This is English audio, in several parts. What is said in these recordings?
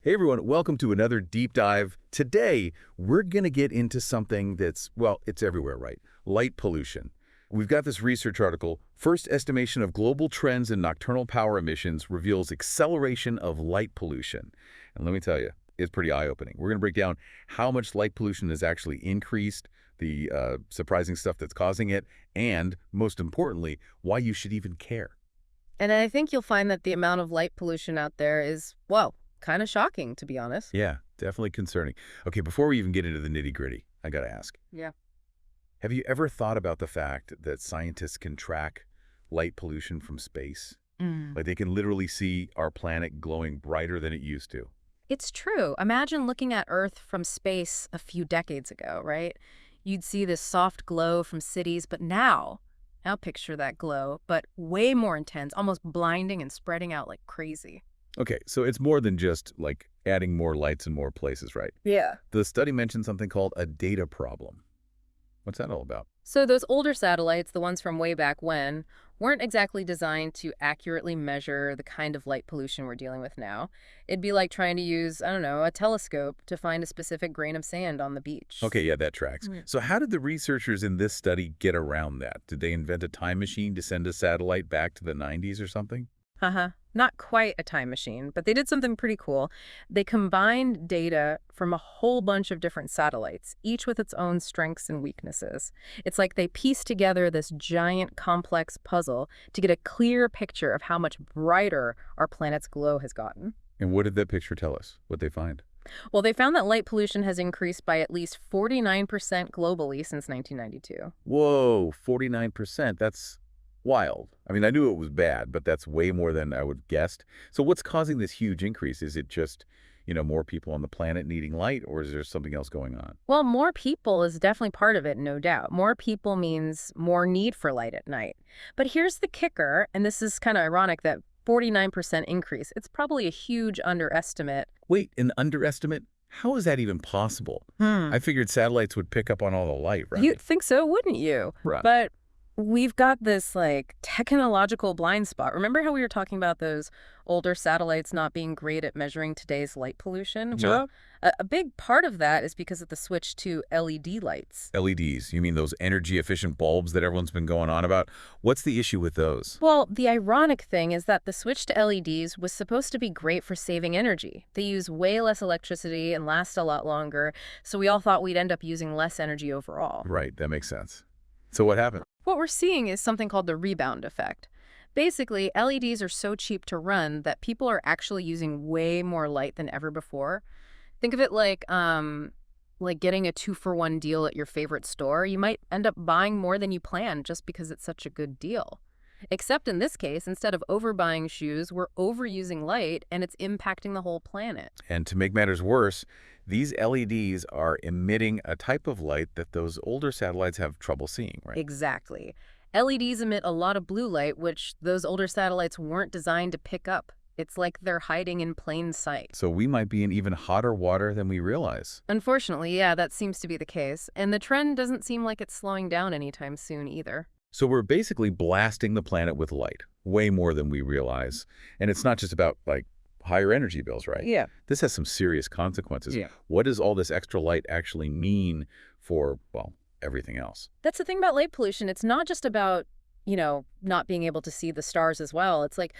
Hey everyone, welcome to another deep dive. Today, we're going to get into something that's, well, it's everywhere, right? Light pollution. We've got this research article, First Estimation of Global Trends in Nocturnal Power Emissions Reveals Acceleration of Light Pollution. And let me tell you, it's pretty eye-opening. We're going to break down how much light pollution has actually increased, the surprising stuff that's causing it, and, most importantly, why you should even care. And I think you'll find that the amount of light pollution out there is, well, kind of shocking, to be honest. Yeah, definitely concerning. Okay, before we even get into the nitty-gritty, I got to ask. Yeah. Have you ever thought about the fact that scientists can track light pollution from space? Like they can literally see our planet glowing brighter than it used to. It's true. Imagine looking at Earth from space a few decades ago, right? You'd see this soft glow from cities, but now picture that glow, but way more intense, almost blinding and spreading out like crazy. Okay, so it's more than just like adding more lights in more places, right? Yeah. The study mentioned something called a data problem. What's that all about? So those older satellites, the ones from way back when, weren't exactly designed to accurately measure the kind of light pollution we're dealing with now. It'd be like trying to use, I don't know, a telescope to find a specific grain of sand on the beach. Okay, yeah, that tracks. Mm. So how did the researchers in this study get around that? Did they invent a time machine to send a satellite back to the 90s or something? Not quite a time machine, but they did something pretty cool. They combined data from a whole bunch of different satellites, each with its own strengths and weaknesses. It's like they pieced together this giant complex puzzle to get a clear picture of how much brighter our planet's glow has gotten. And what did that picture tell us? What'd they find? Well, they found that light pollution has increased by at least 49% globally since 1992. Whoa, 49%. That's wild. I mean, I knew it was bad, but that's way more than I would have guessed. So what's causing this huge increase? Is it just, more people on the planet needing light, or is there something else going on? Well, more people is definitely part of it, no doubt. More people means more need for light at night. But here's the kicker, and this is kind of ironic that 49% increase. It's probably a huge underestimate. Wait, an underestimate? How is that even possible? I figured satellites would pick up on all the light, right? You'd think so, wouldn't you? Right. But we've got this, technological blind spot. Remember how we were talking about those older satellites not being great at measuring today's light pollution? Sure. Well, a big part of that is because of the switch to LED lights. LEDs, you mean those energy-efficient bulbs that everyone's been going on about? What's the issue with those? Well, the ironic thing is that the switch to LEDs was supposed to be great for saving energy. They use way less electricity and last a lot longer, so we all thought we'd end up using less energy overall. Right, that makes sense. So what happened? What we're seeing is something called the rebound effect. Basically, LEDs are so cheap to run that people are actually using way more light than ever before. Think of it like getting a 2-for-1 deal at your favorite store. You might end up buying more than you planned just because it's such a good deal. Except in this case, instead of overbuying shoes, we're overusing light, and it's impacting the whole planet. And to make matters worse, these LEDs are emitting a type of light that those older satellites have trouble seeing, right? Exactly. LEDs emit a lot of blue light, which those older satellites weren't designed to pick up. It's like they're hiding in plain sight. So we might be in even hotter water than we realize. Unfortunately, yeah, that seems to be the case. And the trend doesn't seem like it's slowing down anytime soon either. So we're basically blasting the planet with light, way more than we realize. And it's not just about, higher energy bills, right? Yeah. This has some serious consequences. Yeah. What does all this extra light actually mean for, well, everything else? That's the thing about light pollution. It's not just about, not being able to see the stars as well. It's like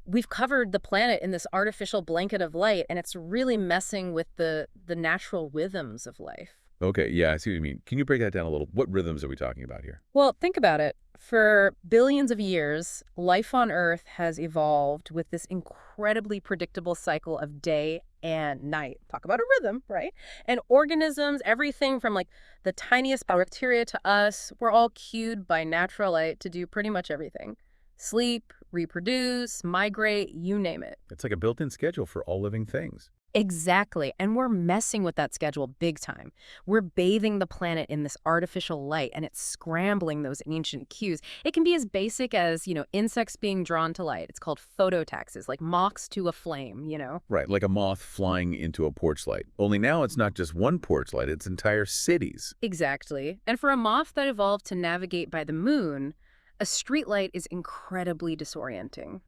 we've covered the planet in this artificial blanket of light, and it's really messing with the natural rhythms of life. Okay, yeah, I see what you mean. Can you break that down a little? What rhythms are we talking about here? Well, think about it. For billions of years, life on Earth has evolved with this incredibly predictable cycle of day and night. Talk about a rhythm, right? And organisms, everything from the tiniest bacteria to us, we're all cued by natural light to do pretty much everything. Sleep, reproduce, migrate, you name it. It's like a built-in schedule for all living things. Exactly. And we're messing with that schedule big time. We're bathing the planet in this artificial light, and it's scrambling those ancient cues. It can be as basic as, insects being drawn to light. It's called phototaxis, like moths to a flame. Right, like a moth flying into a porch light. Only now it's not just one porch light, it's entire cities. Exactly. And for a moth that evolved to navigate by the moon, a streetlight is incredibly disorienting.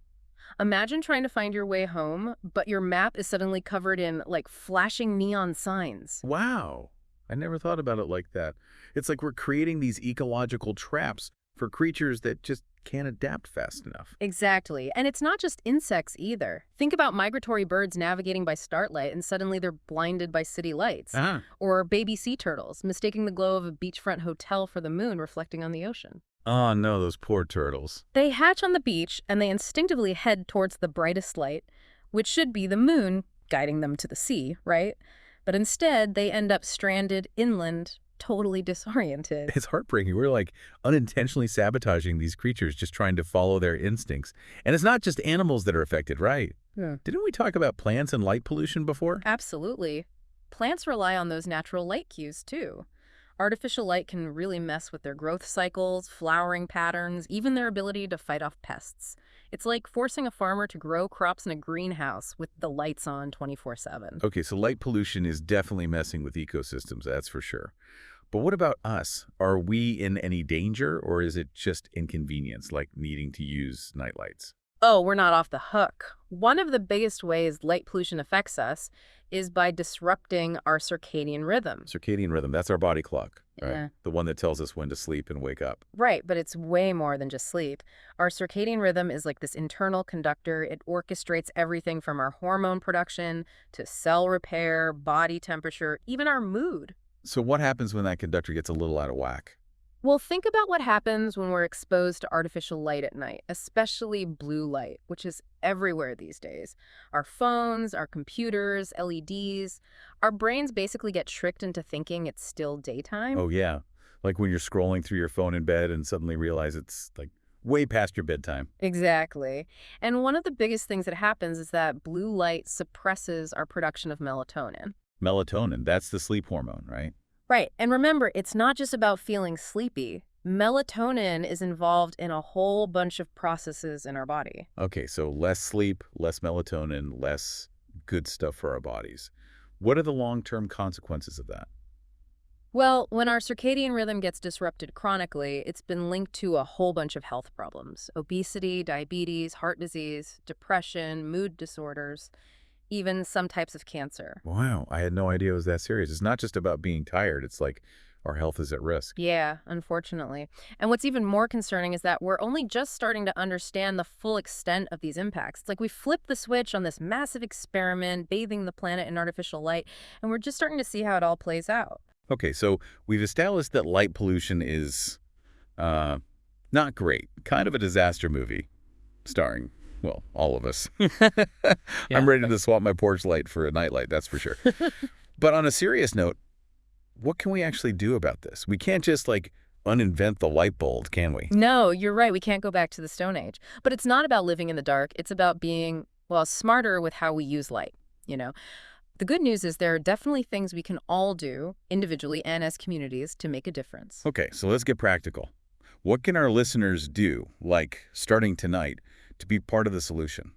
Imagine trying to find your way home, but your map is suddenly covered in, like, flashing neon signs. Wow. I never thought about it like that. It's like we're creating these ecological traps for creatures that just can't adapt fast enough. Exactly. And it's not just insects either. Think about migratory birds navigating by starlight and suddenly they're blinded by city lights. Ah. Or baby sea turtles, mistaking the glow of a beachfront hotel for the moon reflecting on the ocean. Oh, no, those poor turtles. They hatch on the beach and they instinctively head towards the brightest light, which should be the moon, guiding them to the sea, right? But instead, they end up stranded inland, totally disoriented. It's heartbreaking. We're like unintentionally sabotaging these creatures, just trying to follow their instincts. And it's not just animals that are affected, right? Yeah. Didn't we talk about plants and light pollution before? Absolutely. Plants rely on those natural light cues, too. Artificial light can really mess with their growth cycles, flowering patterns, even their ability to fight off pests. It's like forcing a farmer to grow crops in a greenhouse with the lights on 24/7. Okay, so light pollution is definitely messing with ecosystems, that's for sure. But what about us? Are we in any danger, or is it just inconvenience, like needing to use nightlights? Oh, we're not off the hook. One of the biggest ways light pollution affects us is by disrupting our circadian rhythm. Circadian rhythm, that's our body clock, right? Yeah. The one that tells us when to sleep and wake up. Right, but it's way more than just sleep. Our circadian rhythm is like this internal conductor. It orchestrates everything from our hormone production to cell repair, body temperature, even our mood. So what happens when that conductor gets a little out of whack? Well, think about what happens when we're exposed to artificial light at night, especially blue light, which is everywhere these days. Our phones, our computers, LEDs. Our brains basically get tricked into thinking it's still daytime. Oh, yeah. Like when you're scrolling through your phone in bed and suddenly realize it's like way past your bedtime. Exactly. And one of the biggest things that happens is that blue light suppresses our production of melatonin. Melatonin, that's the sleep hormone, right? Right. And remember, it's not just about feeling sleepy. Melatonin is involved in a whole bunch of processes in our body. Okay, so less sleep, less melatonin, less good stuff for our bodies. What are the long-term consequences of that? Well, when our circadian rhythm gets disrupted chronically, it's been linked to a whole bunch of health problems: obesity, diabetes, heart disease, depression, mood disorders, even some types of cancer. Wow, I had no idea it was that serious. It's not just about being tired. It's like our health is at risk. Yeah, unfortunately. And what's even more concerning is that we're only just starting to understand the full extent of these impacts. It's like we flipped the switch on this massive experiment, bathing the planet in artificial light, and we're just starting to see how it all plays out. Okay, so we've established that light pollution is not great. Kind of a disaster movie starring, well, all of us. I'm ready to swap my porch light for a nightlight, that's for sure. But on a serious note, what can we actually do about this? We can't just, like, uninvent the light bulb, can we? No, you're right. We can't go back to the Stone Age. But it's not about living in the dark. It's about being, well, smarter with how we use light, you know? The good news is there are definitely things we can all do, individually and as communities, to make a difference. Okay, so let's get practical. What can our listeners do, like starting tonight, to be part of the solution?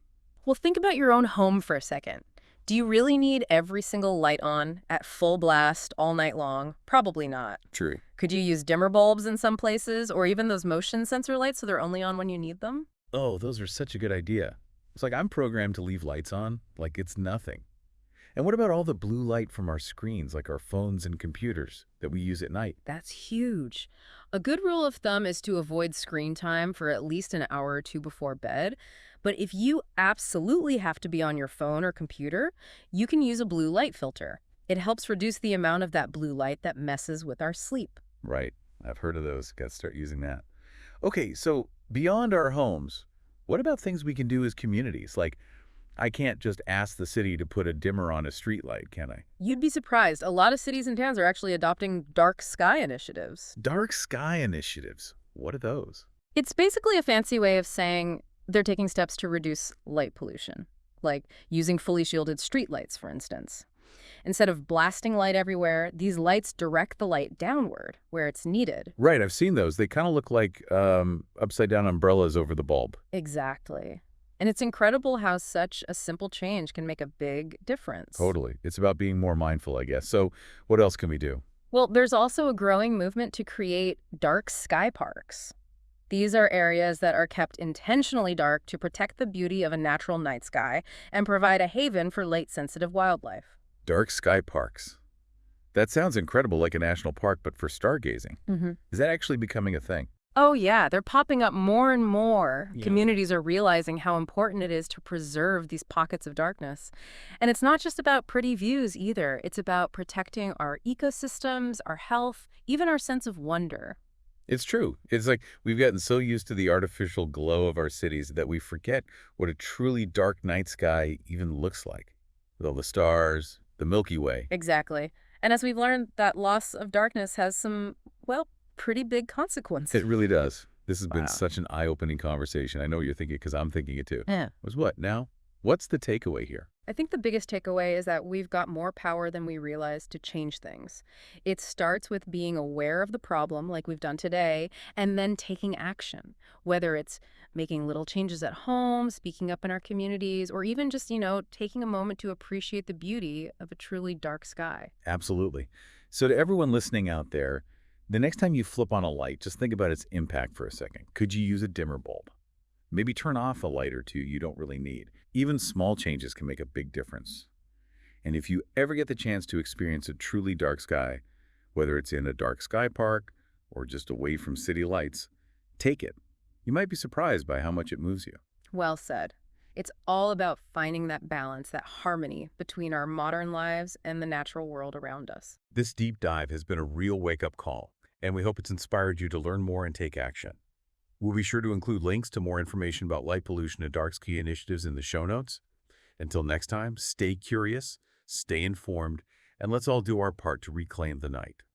Well, think about your own home for a second. Do you really need every single light on at full blast all night long? Probably not. True. Could you use dimmer bulbs in some places, or even those motion sensor lights so they're only on when you need them? Oh, those are such a good idea. It's like I'm programmed to leave lights on like it's nothing. And what about all the blue light from our screens, like our phones and computers that we use at night? That's huge. A good rule of thumb is to avoid screen time for at least an hour or two before bed. But if you absolutely have to be on your phone or computer, you can use a blue light filter. It helps reduce the amount of that blue light that messes with our sleep. Right. I've heard of those. Got to start using that. Okay, so beyond our homes, what about things we can do as communities? Like, I can't just ask the city to put a dimmer on a streetlight, can I? You'd be surprised. A lot of cities and towns are actually adopting dark sky initiatives. Dark sky initiatives. What are those? It's basically a fancy way of saying they're taking steps to reduce light pollution, like using fully shielded streetlights, for instance. Instead of blasting light everywhere, these lights direct the light downward, where it's needed. Right, I've seen those. They kind of look like upside-down umbrellas over the bulb. Exactly. And it's incredible how such a simple change can make a big difference. Totally. It's about being more mindful, I guess. So what else can we do? Well, there's also a growing movement to create dark sky parks. These are areas that are kept intentionally dark to protect the beauty of a natural night sky and provide a haven for light-sensitive wildlife. Dark sky parks. That sounds incredible, like a national park, but for stargazing. Is that actually becoming a thing? Oh, yeah, they're popping up more and more. Yeah. Communities are realizing how important it is to preserve these pockets of darkness. And it's not just about pretty views either. It's about protecting our ecosystems, our health, even our sense of wonder. It's true. It's like we've gotten so used to the artificial glow of our cities that we forget what a truly dark night sky even looks like. With all the stars, the Milky Way. Exactly. And as we've learned, that loss of darkness has some, well, pretty big consequences. It really does. This has been Wow. such an eye-opening conversation. I know what you're thinking because I'm thinking it too. Yeah. Was what now? What's the takeaway here? I think the biggest takeaway is that we've got more power than we realize to change things. It starts with being aware of the problem, like we've done today, and then taking action, whether it's making little changes at home, speaking up in our communities, or even just, taking a moment to appreciate the beauty of a truly dark sky. Absolutely. So to everyone listening out there, the next time you flip on a light, just think about its impact for a second. Could you use a dimmer bulb? Maybe turn off a light or two you don't really need. Even small changes can make a big difference. And if you ever get the chance to experience a truly dark sky, whether it's in a dark sky park or just away from city lights, take it. You might be surprised by how much it moves you. Well said. It's all about finding that balance, that harmony between our modern lives and the natural world around us. This deep dive has been a real wake-up call, and we hope it's inspired you to learn more and take action. We'll be sure to include links to more information about light pollution and dark sky initiatives in the show notes. Until next time, stay curious, stay informed, and let's all do our part to reclaim the night.